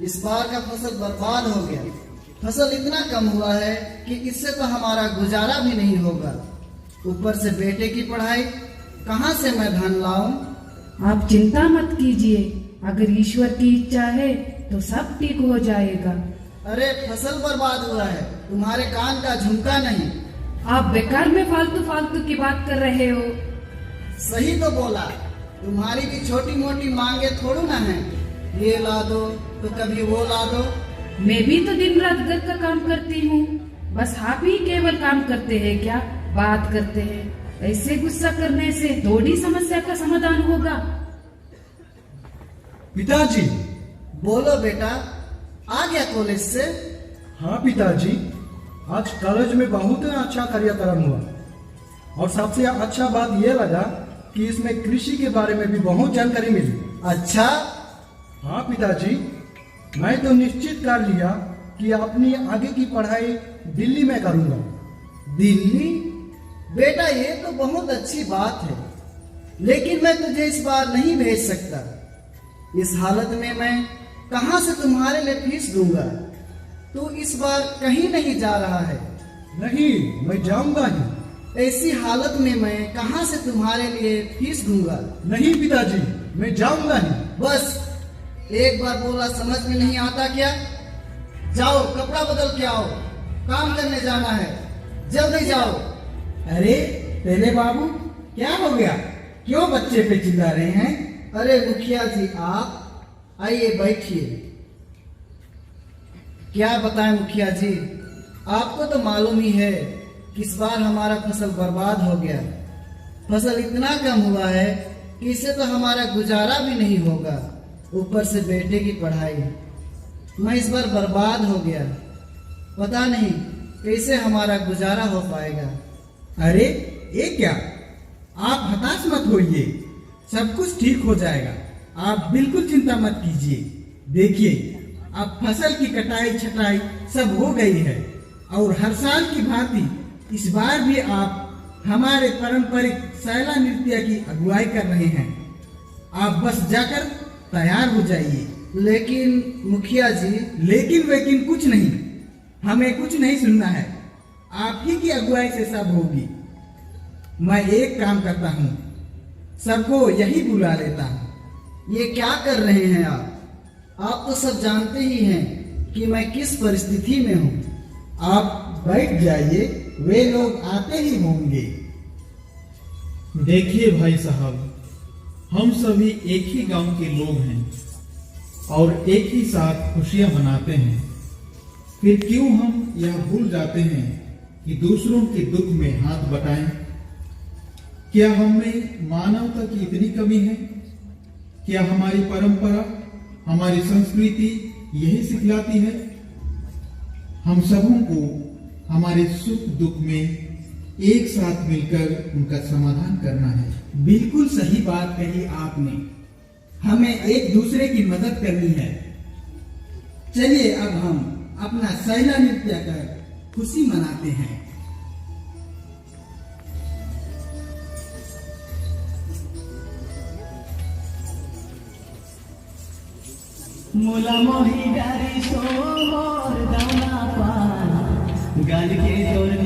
इस बार का फसल बर्बाद हो गया। फसल इतना कम हुआ है कि इससे तो हमारा गुजारा भी नहीं होगा। ऊपर से बेटे की पढ़ाई, कहाँ से मैं धन लाऊं? आप चिंता मत कीजिए, अगर ईश्वर की इच्छा है तो सब ठीक हो जाएगा। अरे फसल बर्बाद हुआ है, तुम्हारे कान का झुमका नहीं। आप बेकार में फालतू फालतू की बात कर रहे हो। सही तो बोला, तुम्हारी भी छोटी मोटी मांगे थोड़ी ना है, ये ला दो तो कभी वो ला दो। मैं भी तो दिन रात घर का काम करती हूँ, बस आप ही केवल काम करते हैं क्या, बात करते हैं। ऐसे गुस्सा करने से थोड़ी समस्या का समाधान होगा। पिताजी। बोलो बेटा, आ गया कॉलेज से? हाँ पिताजी, आज कॉलेज में बहुत अच्छा कार्यक्रम हुआ और सबसे अच्छा बात यह लगा कि इसमें कृषि के बारे में भी बहुत जानकारी मिली। अच्छा? हाँ पिताजी, मैं तो निश्चित कर लिया कि अपनी आगे की पढ़ाई दिल्ली में करूंगा। दिल्ली? बेटा ये तो बहुत अच्छी बात है, लेकिन मैं तुझे इस बार नहीं भेज सकता। इस हालत में मैं कहाँ से तुम्हारे लिए फीस दूंगा? तू इस बार कहीं नहीं जा रहा है। नहीं, मैं जाऊंगा ही। ऐसी हालत में मैं कहाँ से तुम्हारे लिए फीस दूंगा? नहीं पिताजी, मैं जाऊंगा ही। बस एक बार बोला समझ में नहीं आता क्या? जाओ कपड़ा बदल के आओ, काम करने जाना है, जल्दी जाओ। अरे पहले बाबू, क्या हो गया? क्यों बच्चे पे चिल्ला रहे हैं? अरे मुखिया जी, आप आइए बैठिए। क्या बताएं मुखिया जी, आपको तो मालूम ही है कि इस बार हमारा फसल बर्बाद हो गया। फसल इतना कम हुआ है कि इससे तो हमारा गुजारा भी नहीं होगा। ऊपर से बेटे की पढ़ाई, मैं इस बार बर्बाद हो गया। पता नहीं कैसे हमारा गुजारा हो पाएगा। अरे ये क्या, आप हताश मत होइए, सब कुछ ठीक हो जाएगा। आप बिल्कुल चिंता मत कीजिए। देखिए, अब फसल की कटाई छटाई सब हो गई है और हर साल की भांति इस बार भी आप हमारे पारंपरिक सैला नृत्य की अगुवाई कर रहे हैं। आप बस जाकर तैयार हो जाइए। लेकिन मुखिया जी। लेकिन वेकिन कुछ नहीं, हमें कुछ नहीं सुनना है। आप ही की अगुवाई से सब होगी। मैं एक काम करता हूँ, सबको यही बुला लेता हूँ। ये क्या कर रहे हैं आप? आप तो सब जानते ही हैं कि मैं किस परिस्थिति में हूँ। आप बैठ जाइए, वे लोग आते ही होंगे। देखिए भाई साहब, हम सभी एक ही गांव के लोग हैं और एक ही साथ खुशियां मनाते हैं। फिर क्यों हम यह भूल जाते हैं कि दूसरों के दुख में हाथ बटाएं? क्या हमें मानवता की इतनी कमी है? क्या हमारी परंपरा, हमारी संस्कृति यही सिखलाती है? हम सबों को हमारे सुख दुख में एक साथ मिलकर उनका समाधान करना है। बिल्कुल सही बात कही आपने, हमें एक दूसरे की मदद करनी है। चलिए अब हम अपना सैला नृत्य कर खुशी मनाते हैं। मोला मोही डारी सो मोर दाना पान गाल के तोर